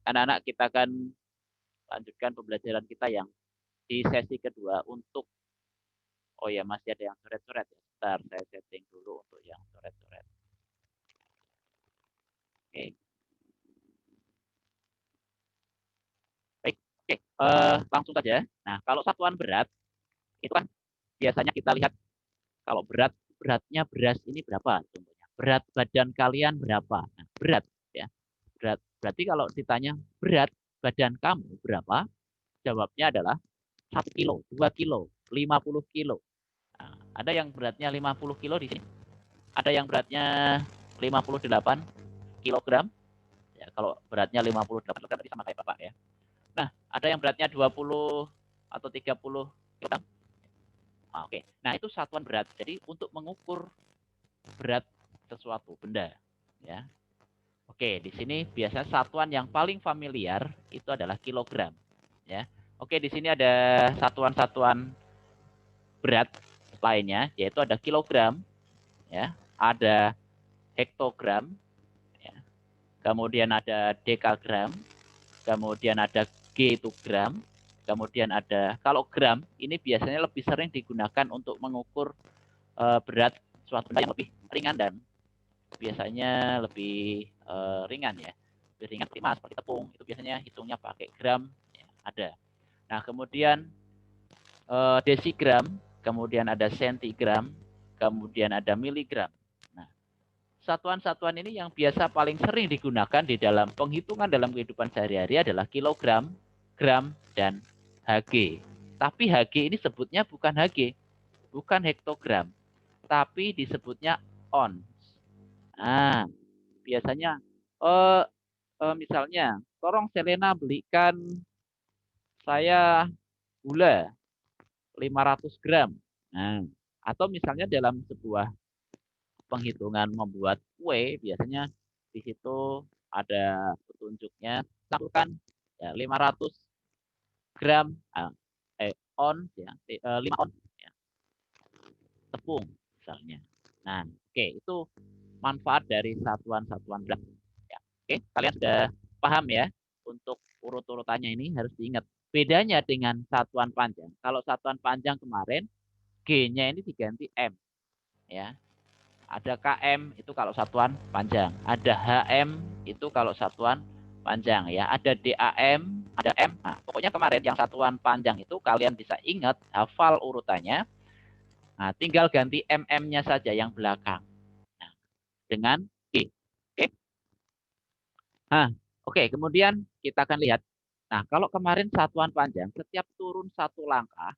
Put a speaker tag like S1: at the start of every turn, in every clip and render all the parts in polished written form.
S1: anak-anak kita akan lanjutkan pembelajaran kita yang di sesi kedua untuk, oh ya masih ada yang coret-coret ya. Bentar, saya setting dulu untuk yang coret-coret. Oke. Baik, oke. Langsung saja. Nah, kalau satuan berat itu kan biasanya kita lihat kalau beratnya beras ini berapa contohnya. Berat badan kalian berapa? Nah, berat ya. Berat. Berarti kalau ditanya berat badan kamu berapa? Jawabnya adalah 1 kilo, 2 kilo, 50 kilo. Nah, ada yang beratnya 50 kilo di sini. Ada yang beratnya 58 kilogram. Ya, kalau beratnya 58 kilogram berarti sama kayak Bapak ya. Nah, ada yang beratnya 20 atau 30 kilogram. Nah, oke. Nah, itu satuan berat. Jadi untuk mengukur berat sesuatu benda ya. Oke, di sini biasanya satuan yang paling familiar itu adalah kilogram ya. Oke, di sini ada satuan-satuan berat lainnya yaitu ada kilogram ya, ada hektogram ya. Kemudian ada dekagram, kemudian ada G itu gram, kemudian ada kalau gram ini biasanya lebih sering digunakan untuk mengukur berat suatu benda yang lebih ringan dan biasanya lebih ringan ya, lebih ringan seperti tepung itu biasanya hitungnya pakai gram ya, ada. Nah kemudian desigram, kemudian ada sentigram, kemudian ada miligram. Nah satuan-satuan ini yang biasa paling sering digunakan di dalam penghitungan dalam kehidupan sehari-hari adalah kilogram, gram, dan Hg. Tapi Hg ini sebutnya bukan Hg, bukan hektogram, tapi disebutnya ons. Nah, biasanya misalnya, tolong Selena belikan saya gula 500 gram. Nah, atau misalnya dalam sebuah penghitungan membuat kue, biasanya di situ ada petunjuknya, lakukan ya, 500 gram, ons, ya, 5 ons ya, tepung misalnya. Nah, oke, itu manfaat dari satuan-satuan berat. Ya, oke, kalian sudah paham ya? Untuk urut-urutannya ini harus diingat. Bedanya dengan satuan panjang. Kalau satuan panjang kemarin, G-nya ini diganti M. Ya, ada km itu kalau satuan panjang. Ada hm itu kalau satuan panjang ya. Ada dam, ada m. Nah, pokoknya kemarin yang satuan panjang itu kalian bisa ingat, hafal urutannya. Nah, tinggal ganti mm-nya saja yang belakang. Nah, dengan G. Oke. Nah, oke, kemudian kita akan lihat. Nah, kalau kemarin satuan panjang, setiap turun satu langkah,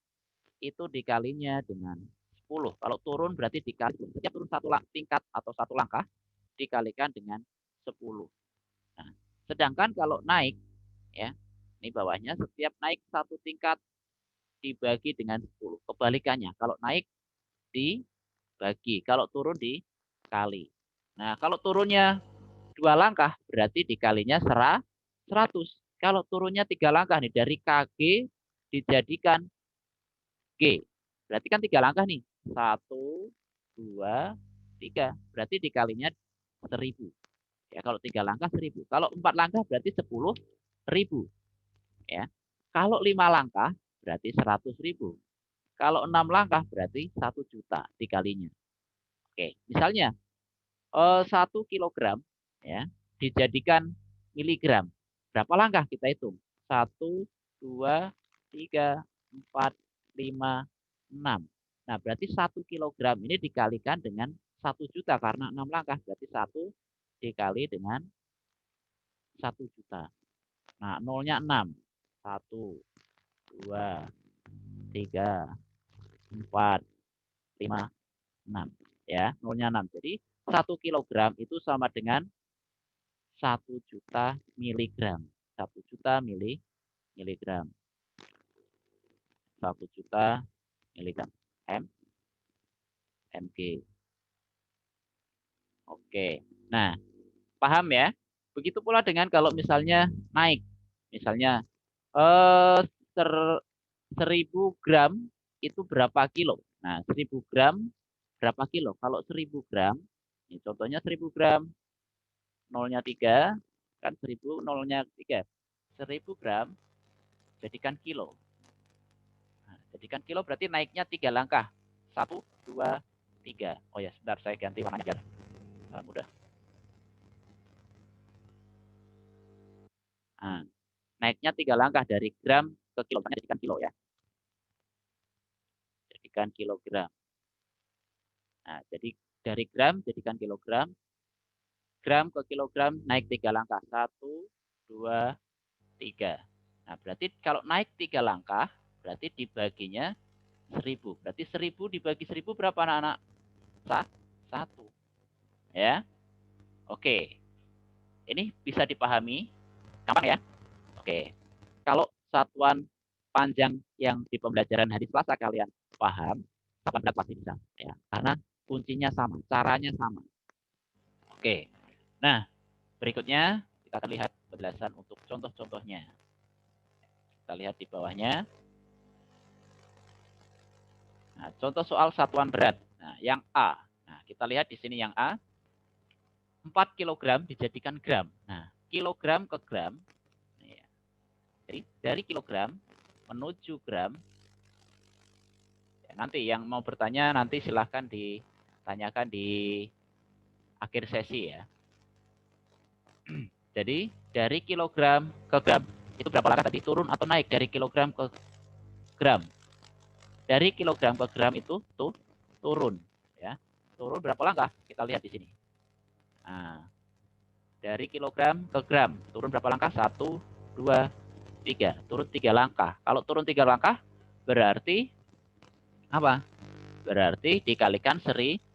S1: itu dikalinya dengan 10. Kalau turun berarti dikali, setiap turun satu tingkat atau satu langkah, dikalikan dengan 10. Nah, sedangkan kalau naik, ya, ini bawahnya, setiap naik satu tingkat dibagi dengan 10. Kebalikannya, kalau naik dibagi, kalau turun dikali. Nah, kalau turunnya 2 langkah berarti dikalinya 100. Kalau turunnya 3 langkah nih dari KG dijadikan G. Berarti kan 3 langkah nih. 1, 2, 3. Berarti dikalinya 1000. Ya, kalau 3 langkah 1000. Kalau 4 langkah berarti 10.000. Ya. Kalau 5 langkah berarti 100.000. Kalau 6 langkah berarti 1 juta dikalinya. Oke, misalnya 1 kilogram ya dijadikan miligram. Berapa langkah kita hitung? 1, 2, 3, 4, 5, 6. Nah, berarti 1 kilogram ini dikalikan dengan 1 juta karena 6 langkah. Berarti 1 dikali dengan 1 juta. Nah, nolnya 6. 1, 2, 3, 4, 5, 6. Ya, nolnya 6. Jadi 1 kilogram itu sama dengan 1 juta miligram. 1 juta miligram. 1 juta miligram. Mg. Oke. Nah, paham ya? Begitu pula dengan kalau misalnya naik. Misalnya 1000 gram itu berapa kilo? Nah, 1000 gram berapa kilo? Kalau 1000 gram, ini contohnya 1000 gram, nolnya 3, kan 1000 nolnya 3. 1000 gram, jadikan kilo. Nah, jadikan kilo berarti naiknya 3 langkah. 1, 2, 3. Oh ya, sebentar saya ganti warna biar mudah. Nah, naiknya 3 langkah dari gram ke kilo. Jadikan kilo ya. Jadikan kilogram. Nah, jadi dari gram jadikan kilogram. Gram ke kilogram naik 3 langkah. 1, 2, 3. Nah, berarti kalau naik 3 langkah, berarti dibaginya 1000. Berarti 1000 dibagi 1000 berapa anak-anak? 1. Ya. Oke. Ini bisa dipahami? Gampang ya? Oke. Kalau satuan panjang yang di pembelajaran hari Selasa kalian paham, kapan berat pasti bisa. Ya. Karena kuncinya sama, caranya sama. Oke. Nah, berikutnya kita akan lihat penjelasan untuk contoh-contohnya. Kita lihat di bawahnya. Nah, contoh soal satuan berat. Nah, yang A. Nah, kita lihat di sini yang A. 4 kg dijadikan gram. Nah, kilogram ke gram. Jadi dari kilogram menuju gram. Ya, nanti yang mau bertanya nanti silahkan ditanyakan di akhir sesi ya. Jadi dari kilogram ke gram. Itu berapa langkah tadi? Turun atau naik dari kilogram ke gram? Dari kilogram ke gram itu tuh turun. Ya. Turun berapa langkah? Kita lihat di sini. Nah, dari kilogram ke gram. Turun berapa langkah? 1, 2, 3. Turun 3 langkah. Kalau turun 3 langkah, berarti apa? Berarti dikalikan 1000.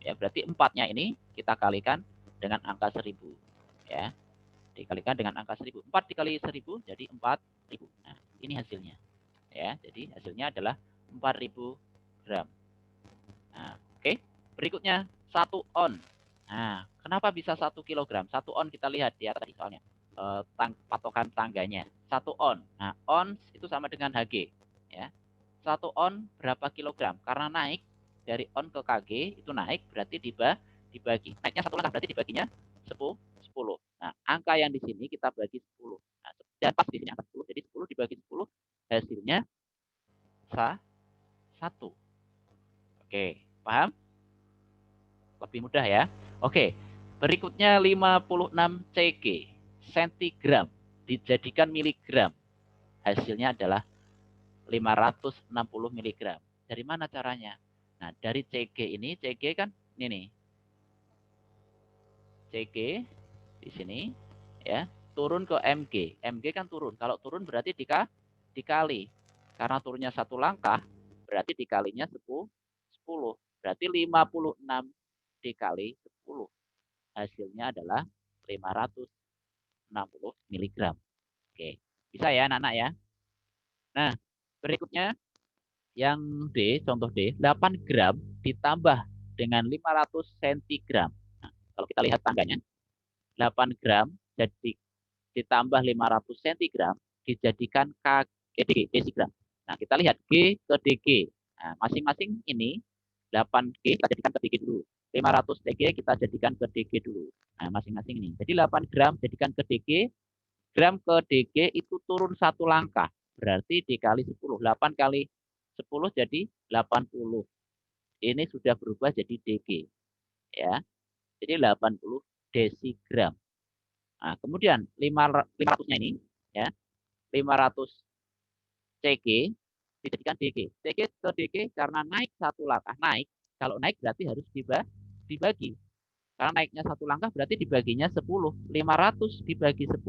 S1: Ya, berarti 4-nya ini kita kalikan dengan angka 1000. Ya, dikalikan dengan angka 1000. 4 dikali 1000 jadi 4000. Nah, ini hasilnya. Ya, jadi hasilnya adalah 4000 gram. Nah, oke. Berikutnya 1 on. Nah, kenapa bisa 1 kilogram? 1 on kita lihat di atas soalnya. Patokan tangganya. 1 on. Nah, ons itu sama dengan Hg. Ya. 1 on berapa kilogram? Karena naik dari on ke Kg itu naik berarti dibagi. Naiknya 1 langkah berarti dibaginya 10. Nah, angka yang di sini kita bagi 10. Nah, dan pas di sini angka 10. Jadi 10 dibagi 10 hasilnya 1. Oke, paham? Lebih mudah ya. Oke, berikutnya 56 Cg sentigram dijadikan miligram. Hasilnya adalah 560 miligram. Dari mana caranya? Nah, dari Cg ini, Cg kan ini nih. Cg di sini ya, turun ke Mg. Mg kan turun. Kalau turun berarti dikali. Karena turunnya 1 langkah, berarti dikalinya 10. Berarti 56 dikali 10. Hasilnya adalah 560 miligram. Oke, bisa ya anak-anak ya. Nah, berikutnya yang D, contoh D, 8 gram ditambah dengan 500 centigram. Nah, kalau kita lihat tangganya, 8 gram jadi ditambah 500 centigram dijadikan desigram. Nah, kita lihat G ke DG. Nah, masing-masing ini 8G kita jadikan ke DG dulu. 500 DG kita jadikan ke DG dulu. Nah, masing-masing ini. Jadi 8 gram jadikan ke DG, gram ke DG itu turun 1 langkah. Berarti dikali 10. 8 kali 10 jadi 80. Ini sudah berubah jadi DG. Ya. Jadi 80 desigram. Nah, kemudian 500-nya ini ya, 500 CG dijadikan DG. CG ke DG karena naik 1 langkah. Naik, kalau naik berarti harus dibagi. Karena naiknya 1 langkah berarti dibaginya 10. 500 dibagi 10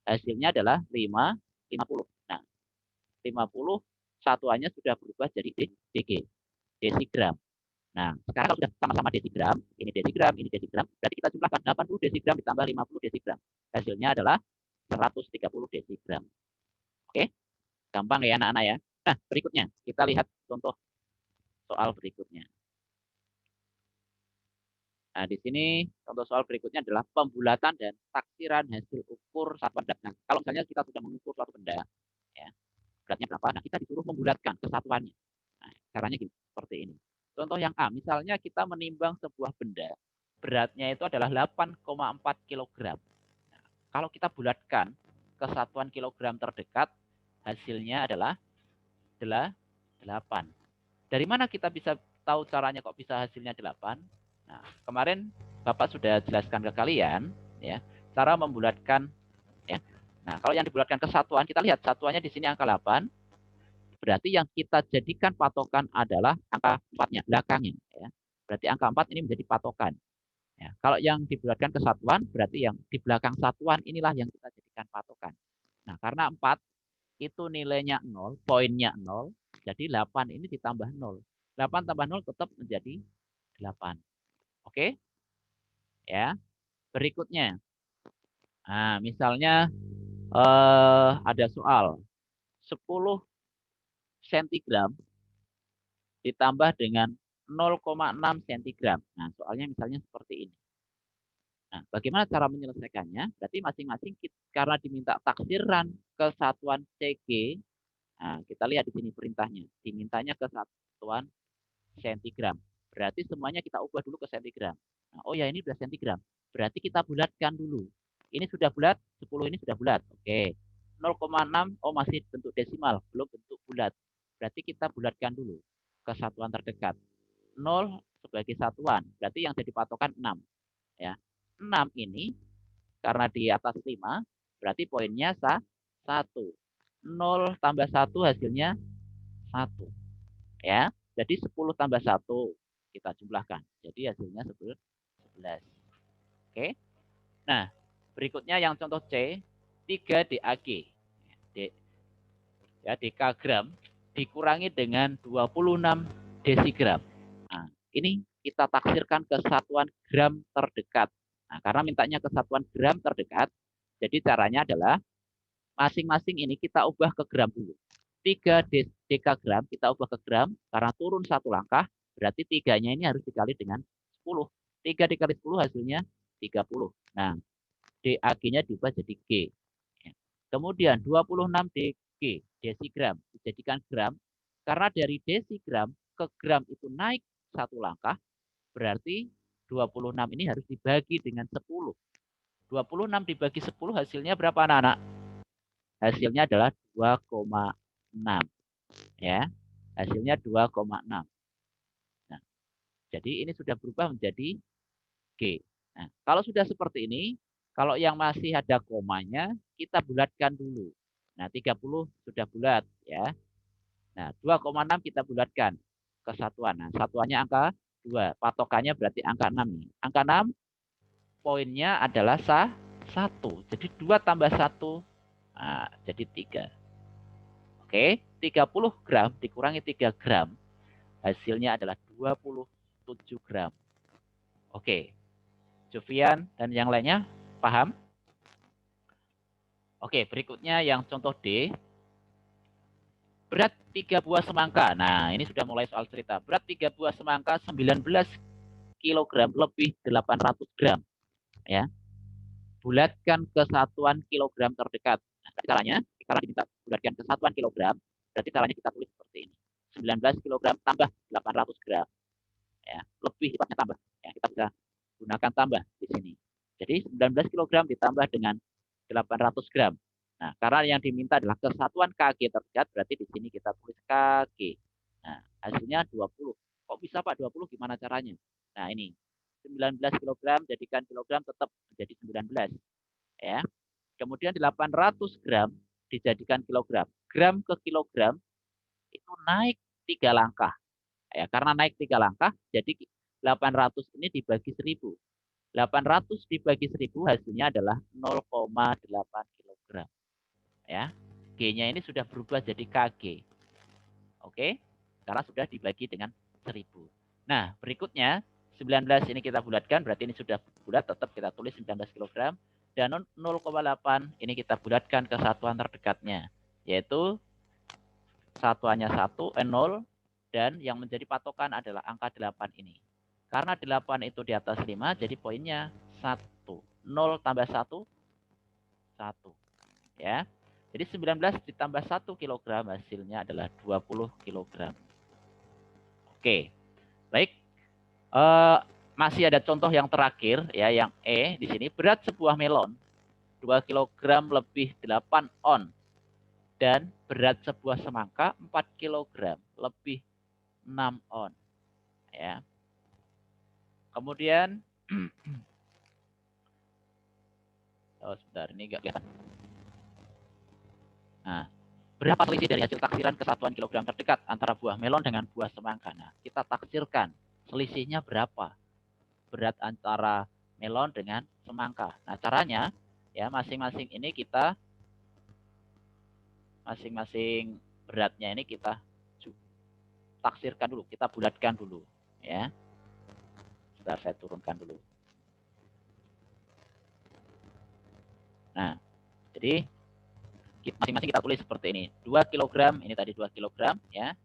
S1: hasilnya adalah 50. Nah, 50 satuannya sudah berubah jadi DG, desigram. Nah, sekarang kalau sudah sama-sama desigram, ini desigram, berarti kita jumlahkan 80 desigram ditambah 50 desigram. Hasilnya adalah 130 desigram. Oke, gampang ya anak-anak ya. Nah, berikutnya kita lihat contoh soal berikutnya. Nah, di sini contoh soal berikutnya adalah pembulatan dan taksiran hasil ukur satuan berat. Nah, kalau misalnya kita sudah mengukur suatu benda, ya, beratnya berapa? Nah, kita disuruh membulatkan kesatuannya. Nah, caranya gini, seperti ini. Contoh yang A, misalnya kita menimbang sebuah benda, beratnya itu adalah 8,4 kg. Nah, kalau kita bulatkan, ke satuan kilogram terdekat, hasilnya adalah 8. Dari mana kita bisa tahu caranya kok bisa hasilnya 8? Nah, kemarin Bapak sudah jelaskan ke kalian ya, cara membulatkan ya. Nah, kalau yang dibulatkan ke satuan, kita lihat satuannya di sini angka 8. Berarti yang kita jadikan patokan adalah angka 4-nya, belakangnya ya. Berarti angka 4 ini menjadi patokan. Ya, kalau yang dibulatkan ke satuan, berarti yang di belakang satuan inilah yang kita jadikan patokan. Nah, karena 4 itu nilainya 0, poinnya 0, jadi 8 ini ditambah 0. 8 tambah 0 tetap menjadi 8. Oke? Ya. Berikutnya. Nah, misalnya ada soal 10 cm ditambah dengan 0,6 cm. Nah, soalnya misalnya seperti ini. Nah, bagaimana cara menyelesaikannya? Berarti masing-masing karena diminta taksiran kesatuan CG. Nah, kita lihat di sini perintahnya. Dimintanya kesatuan sentigram. Berarti semuanya kita ubah dulu ke sentigram. Nah, oh ya ini sudah sentigram. Berarti kita bulatkan dulu. Ini sudah bulat, 10 ini sudah bulat. Oke. 0,6 oh masih bentuk desimal, belum bentuk bulat. Berarti kita bulatkan dulu ke satuan terdekat. 0 sebagai satuan, berarti yang jadi patokan 6. Ya. 6 ini karena di atas 5, berarti poinnya 1. 0 tambah 1 hasilnya 1. Ya. Jadi 10 tambah 1 kita jumlahkan. Jadi hasilnya 11. Oke. Nah, berikutnya yang contoh C, 3 DAG. Ya, dekagram dikurangi dengan 26 desigram. Nah, ini kita taksirkan ke satuan gram terdekat. Nah, karena mintanya ke satuan gram terdekat, jadi caranya adalah masing-masing ini kita ubah ke gram dulu. 3 dekagram kita ubah ke gram, karena turun satu langkah, berarti 3-nya ini harus dikali dengan 10. 3 dikali 10 hasilnya 30. Nah, DAG-nya diubah jadi G. Kemudian 26 DG, desigram, dijadikan gram. Karena dari desigram ke gram itu naik satu langkah, berarti 26 ini harus dibagi dengan 10. 26 dibagi 10 hasilnya berapa anak-anak? Hasilnya adalah 2,6. Ya, hasilnya 2,6. Nah, jadi ini sudah berubah menjadi G. Nah, kalau sudah seperti ini, kalau yang masih ada komanya, kita bulatkan dulu. Nah, 30 sudah bulat ya. Nah, 2,6 kita bulatkan ke satuan. Nah, satuannya angka 2. Patokannya berarti angka 6 nih. Angka 6 poinnya adalah 1. Jadi 2 tambah 1 nah, jadi 3. Oke, 30 gram dikurangi 3 gram. Hasilnya adalah 27 gram. Oke, Jovian dan yang lainnya paham? Oke, berikutnya yang contoh D. Berat 3 buah semangka. Nah, ini sudah mulai soal cerita. Berat 3 buah semangka 19 kg lebih 800 gram. Ya. Bulatkan ke satuan kilogram terdekat. Nah, caranya, kalau diminta bulatkan ke satuan kilogram, berarti caranya kita tulis seperti ini. 19 kg tambah 800 gram. Ya, lebih tepatnya tambah. Ya, kita bisa gunakan tambah di sini. Jadi 19 kg ditambah dengan 800 gram. Nah, karena yang diminta adalah kesatuan kg terdekat, berarti di sini kita tulis kg. Nah, hasilnya 20. Kok bisa Pak 20? Gimana caranya? Nah, ini 19 kg jadikan kilogram tetap menjadi 19. Ya. Kemudian 800 gram dijadikan kilogram. Gram ke kilogram itu naik 3 langkah. Ya, karena naik 3 langkah, jadi 800 ini dibagi 1000. 800 dibagi 1000 hasilnya adalah 0,8 kg. Ya. G-nya ini sudah berubah jadi kg. Oke? Karena sudah dibagi dengan 1000. Nah, berikutnya 19 ini kita bulatkan, berarti ini sudah bulat, tetap kita tulis 19 kg. Dan 0,8 ini kita bulatkan ke satuan terdekatnya, yaitu satuannya 0, dan yang menjadi patokan adalah angka 8 ini. Karena 8 itu di atas 5, jadi poinnya 1. 0 tambah 1, 1. Ya. Jadi 19 ditambah 1 kg hasilnya adalah 20 kg. Oke. Baik. Masih ada contoh yang terakhir ya, yang E di sini. Berat sebuah melon 2 kg lebih 8 on. Dan berat sebuah semangka 4 kg lebih 6 on. Ya. Kemudian, oh sebentar, ini enggak kelihatan. Nah, berapa selisih dari hasil taksiran kesatuan kilogram terdekat antara buah melon dengan buah semangka? Nah, kita taksirkan selisihnya berapa berat antara melon dengan semangka. Nah, caranya ya masing-masing ini kita masing-masing beratnya ini kita taksirkan dulu, kita bulatkan dulu ya. Sebentar saya turunkan dulu. Nah, jadi masing-masing kita tulis seperti ini. 2 kg, ini tadi 2 kg ya.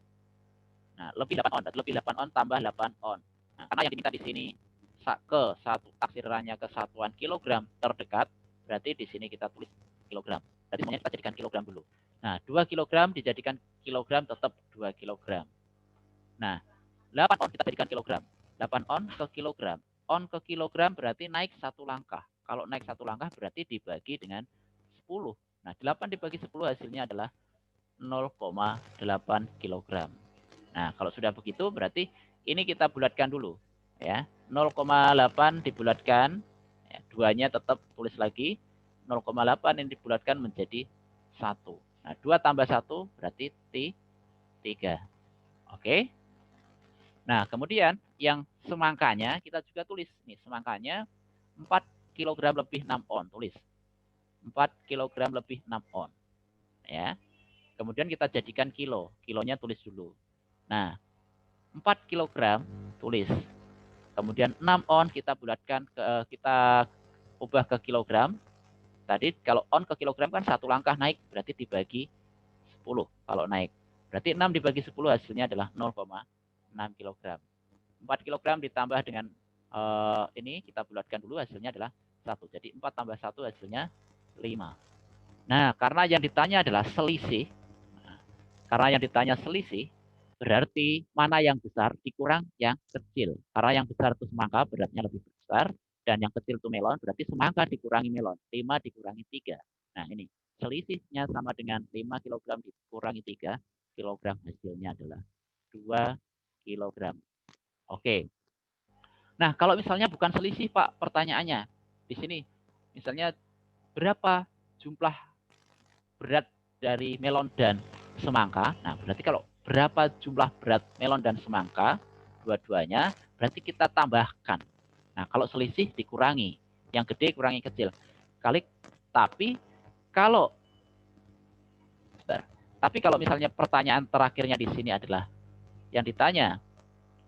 S1: Nah, lebih 8 on, lebih 8 on tambah 8 on. Nah, karena yang diminta di sini ke satu taksirannya ke satuan kilogram terdekat, berarti di sini kita tulis kilogram. Berarti semuanya kita jadikan kilogram dulu. Nah, 2 kg dijadikan kilogram tetap 2 kg. Nah, 8 on kita jadikan kilogram. 8 on ke kilogram. On ke kilogram berarti naik satu langkah. Kalau naik satu langkah berarti dibagi dengan 10. Nah, 8 dibagi 10 hasilnya adalah 0,8 kg. Nah, kalau sudah begitu berarti ini kita bulatkan dulu ya. 0,8 dibulatkan, ya, duanya tetap tulis lagi. 0,8 ini dibulatkan menjadi 1. Nah, 2 tambah 1 berarti 3. Oke. Nah, kemudian yang semangkanya kita juga tulis nih, semangkanya 4 kg lebih 6 on, tulis. 4 kg lebih 6 on. Ya. Kemudian kita jadikan kilo. Kilonya tulis dulu. Nah, 4 kg tulis. Kemudian 6 on kita bulatkan kita ubah ke kilogram. Tadi kalau on ke kilogram kan satu langkah naik, berarti dibagi 10 kalau naik. Berarti 6 dibagi 10 hasilnya adalah 0,6 kg. 4 kg ditambah dengan ini kita bulatkan dulu hasilnya adalah 1. Jadi 4 tambah 1 hasilnya 5. Nah, karena yang ditanya adalah selisih. Karena yang ditanya selisih, berarti mana yang besar dikurang yang kecil. Karena yang besar itu semangka, beratnya lebih besar. Dan yang kecil itu melon, berarti semangka dikurangi melon. 5 dikurangi 3. Nah, ini selisihnya sama dengan 5 kg dikurangi 3 kg. Hasilnya adalah 2 kg. Oke. Nah, kalau misalnya bukan selisih, Pak, pertanyaannya. Di sini, misalnya berapa jumlah berat dari melon dan semangka. Nah, berarti kalau berapa jumlah berat melon dan semangka, dua-duanya, berarti kita tambahkan. Nah, kalau selisih dikurangi. Yang gede kurangi kecil. Tapi kalau misalnya pertanyaan terakhirnya di sini adalah yang ditanya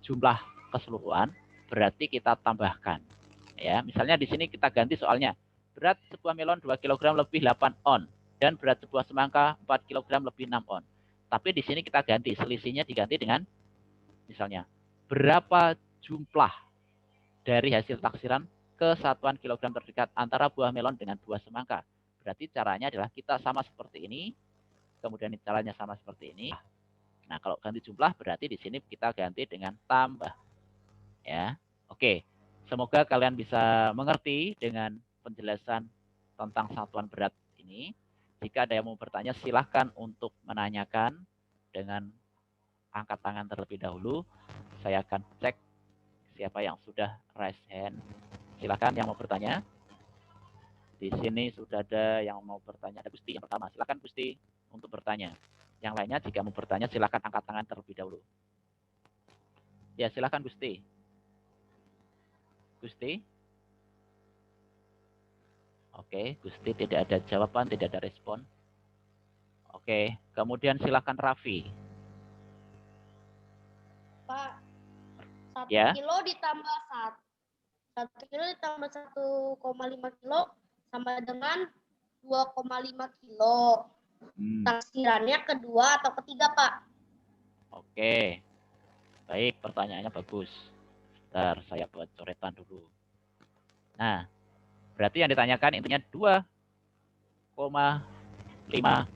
S1: jumlah keseluruhan, berarti kita tambahkan. Ya, misalnya di sini kita ganti soalnya. Berat sebuah melon 2 kg lebih 8 on. Dan berat sebuah semangka 4 kg lebih 6 on. Tapi di sini kita ganti, selisihnya diganti dengan misalnya berapa jumlah dari hasil taksiran ke satuan kilogram terdekat antara buah melon dengan buah semangka. Berarti caranya adalah kita sama seperti ini, kemudian caranya sama seperti ini. Nah, kalau ganti jumlah berarti di sini kita ganti dengan tambah. Ya. Oke. Semoga kalian bisa mengerti dengan penjelasan tentang satuan berat ini. Jika ada yang mau bertanya, silahkan untuk menanyakan dengan angkat tangan terlebih dahulu. Saya akan cek siapa yang sudah raise hand. Silahkan yang mau bertanya. Di sini sudah ada yang mau bertanya. Ada Gusti yang pertama. Silahkan Gusti untuk bertanya. Yang lainnya jika mau bertanya, silahkan angkat tangan terlebih dahulu. Ya, silahkan Gusti. Gusti. Oke, Gusti tidak ada jawaban, tidak ada respon. Oke, kemudian silakan Raffi.
S2: Pak, 1
S1: ya.
S2: kilo ditambah 1 kilo ditambah 1,5 kilo sama dengan 2,5 kilo. Taksirannya kedua atau ketiga, Pak?
S1: Oke, baik, pertanyaannya bagus. Bentar, saya buat coretan dulu. Nah, berarti yang ditanyakan intinya 2,5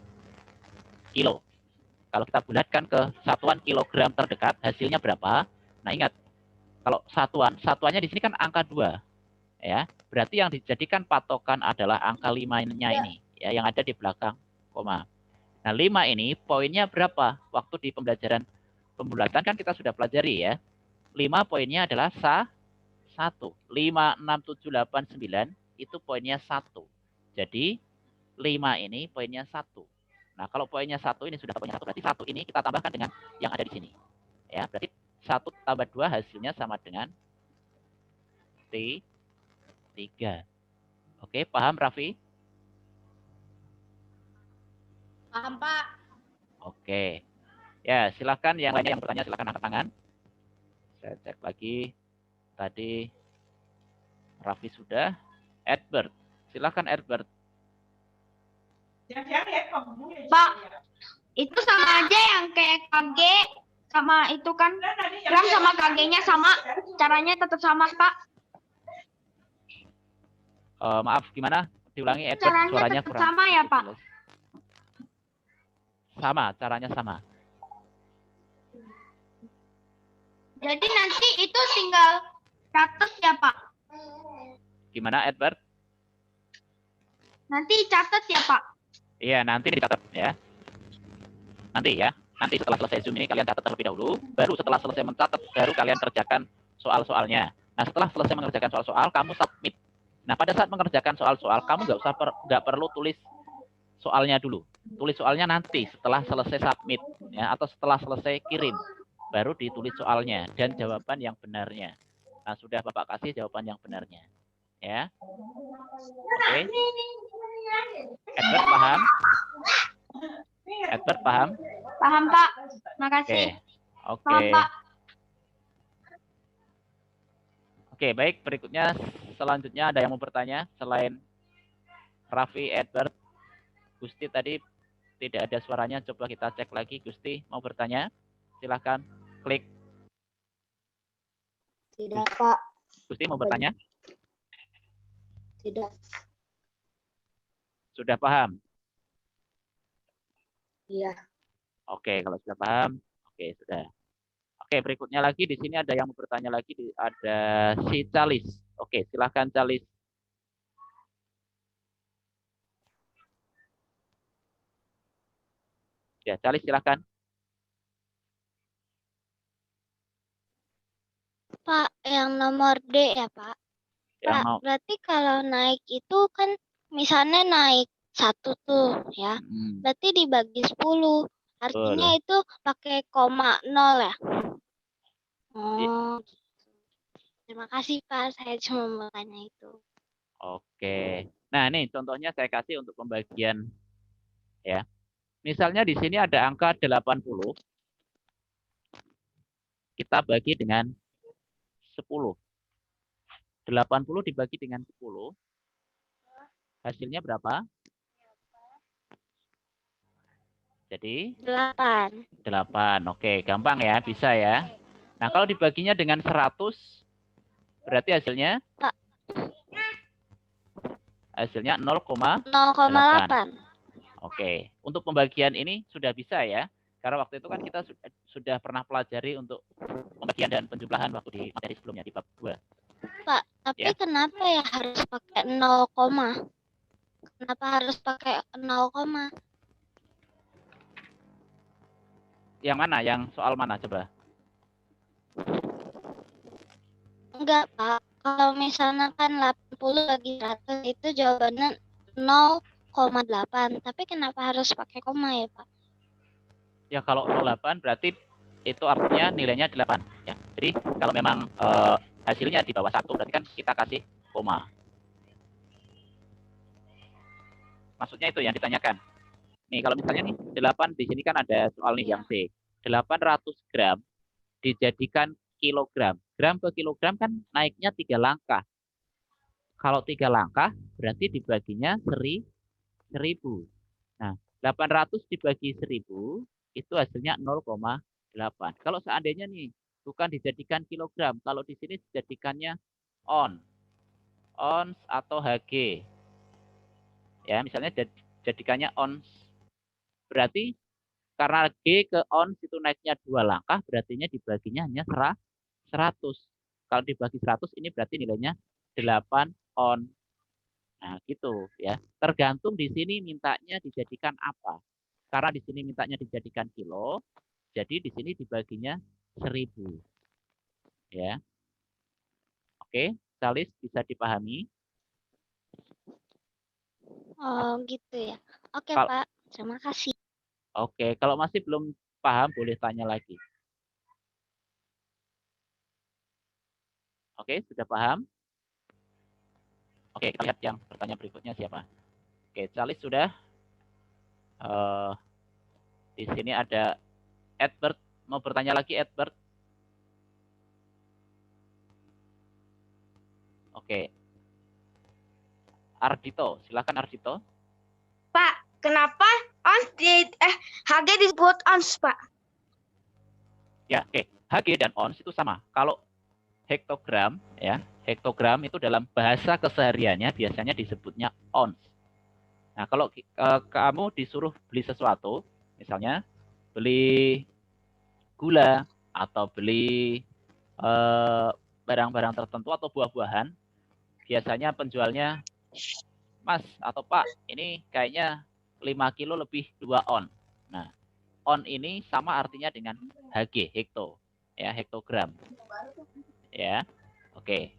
S1: kilo. Kalau kita bulatkan ke satuan kilogram terdekat, hasilnya berapa? Nah, ingat, kalau satuannya di sini kan angka 2. Ya, berarti yang dijadikan patokan adalah angka 5-nya ini, ya, yang ada di belakang koma. Nah, 5 ini poinnya berapa? Waktu di pembelajaran pembulatan kan kita sudah pelajari ya. 5 poinnya adalah 1. 5, 6, 7, 8, 9 itu poinnya 1. Jadi 5 ini poinnya 1. Nah, kalau poinnya 1 ini sudah poinnya 1, berarti 1 ini kita tambahkan dengan yang ada di sini. Ya, berarti 1 tambah 2 hasilnya sama dengan 3. Oke, paham Raffi?
S2: Paham, Pak.
S1: Oke. Ya, silakan yang lainnya yang bertanya silakan angkat tangan. Saya cek lagi. Tadi Raffi sudah. Edward. Silakan Edward.
S3: Pak, itu sama aja yang kayak KG sama itu kan. Gram sama KG-nya sama, caranya tetap sama, Pak.
S1: Maaf, gimana? Diulangi Edward,
S3: Caranya
S1: suaranya
S3: tetap
S1: kurang.
S3: sama ya, Pak?
S1: Sama, caranya sama.
S3: Jadi nanti itu tinggal catat ya, Pak?
S1: Gimana Edward?
S3: Nanti catat ya, Pak?
S1: Iya, nanti dicatat ya. Nanti ya. Nanti setelah selesai Zoom ini kalian catat terlebih dahulu. Baru setelah selesai mencatat, baru kalian kerjakan soal-soalnya. Nah, setelah selesai mengerjakan soal-soal, kamu submit. Nah, pada saat mengerjakan soal-soal, kamu nggak perlu tulis soalnya dulu. Tulis soalnya nanti setelah selesai submit ya, atau setelah selesai kirim. Baru ditulis soalnya dan jawaban yang benarnya. Nah, sudah Bapak kasih jawaban yang benarnya. Ya. Oke. Edward paham? Edward paham?
S3: Paham, Pak. Makasih.
S1: Oke.
S3: Paham, Pak.
S1: Oke, baik. Berikutnya, selanjutnya ada yang mau bertanya selain Raffi, Edward, Gusti tadi tidak ada suaranya. Coba kita cek lagi. Gusti mau bertanya? Silahkan klik.
S2: Tidak, Pak.
S1: Gusti mau bertanya?
S2: Tidak.
S1: Sudah paham?
S2: Iya.
S1: Oke, kalau sudah paham, oke sudah. Oke, berikutnya lagi di sini ada yang mau bertanya lagi, ada si Calis. Oke, silahkan Calis. Ya, Calis silahkan.
S4: Pak, yang nomor D ya, Pak?
S1: Yang
S4: Pak, berarti kalau naik itu kan misalnya naik 1 tuh ya. Berarti dibagi 10. Artinya itu pakai koma 0 ya? Oh, gitu. Terima kasih Pak, saya cuma mau tanya itu.
S1: Oke. Nah, ini contohnya saya kasih untuk pembagian ya. Misalnya di sini ada angka 80. Kita bagi dengan 10. 80 dibagi dengan 10. Hasilnya berapa? Jadi
S4: 8.
S1: 8. Oke, gampang ya, bisa ya. Nah, kalau dibaginya dengan 100 berarti hasilnya hasilnya 0,8. Oke, untuk pembagian ini sudah bisa ya. Karena waktu itu kan kita sudah pernah pelajari untuk pembagian dan penjumlahan waktu di materi sebelumnya di bab 2.
S4: Pak, tapi
S1: Ya.
S4: kenapa ya harus pakai 0, kenapa harus pakai 0,
S1: Yang mana? Yang soal mana coba?
S4: Enggak, Pak. Kalau misalnya kan 80 bagi 100 itu jawabannya 0,8. Tapi kenapa harus pakai koma ya, Pak?
S1: Ya kalau 0,8 berarti itu artinya nilainya 8. Ya. Jadi kalau memang hasilnya di bawah 1 berarti kan kita kasih koma. Maksudnya itu yang ditanyakan. Nih kalau misalnya nih 8 di sini kan ada soal nih yang C. 800 gram dijadikan kilogram. Gram ke kilogram kan naiknya 3 langkah. Kalau 3 langkah berarti dibaginya 1000. Nah, 800 dibagi 1000 itu hasilnya 0,8. Kalau seandainya nih bukan dijadikan kilogram, kalau di sini dijadikannya ons atau Hg. Ya, misalnya jadikannya ons. Berarti karena G ke ons itu naiknya 2 langkah, berartinya dibaginya hanya 100. Kalau dibagi 100 ini berarti nilainya 8 on. Nah, gitu ya. Tergantung di sini mintanya dijadikan apa. Karena di sini mintanya dijadikan kilo, jadi di sini dibaginya 1000. Ya. Oke, Salis bisa dipahami?
S4: Oh, gitu ya. Oke,
S1: Kal-
S4: Pak. Terima kasih.
S1: Oke, kalau masih belum paham boleh tanya lagi. Oke, sudah paham? Oke, kita lihat yang bertanya berikutnya siapa. Oke, Salis sudah. Di sini ada Edward. Mau bertanya lagi, Edward? Oke. Ardito, silakan Ardito.
S3: Pak, kenapa HG disebut ons, Pak?
S1: Ya, oke. HG dan ons itu sama. Kalau hektogram, ya, hektogram itu dalam bahasa kesehariannya biasanya disebutnya ons. Nah, kalau kamu disuruh beli sesuatu, misalnya beli gula atau beli barang-barang tertentu atau buah-buahan, biasanya penjualnya, Mas atau Pak, ini kayaknya 5 kilo lebih 2 on. Nah, on ini sama artinya dengan HG, hekto, ya, hektogram. Ya, oke.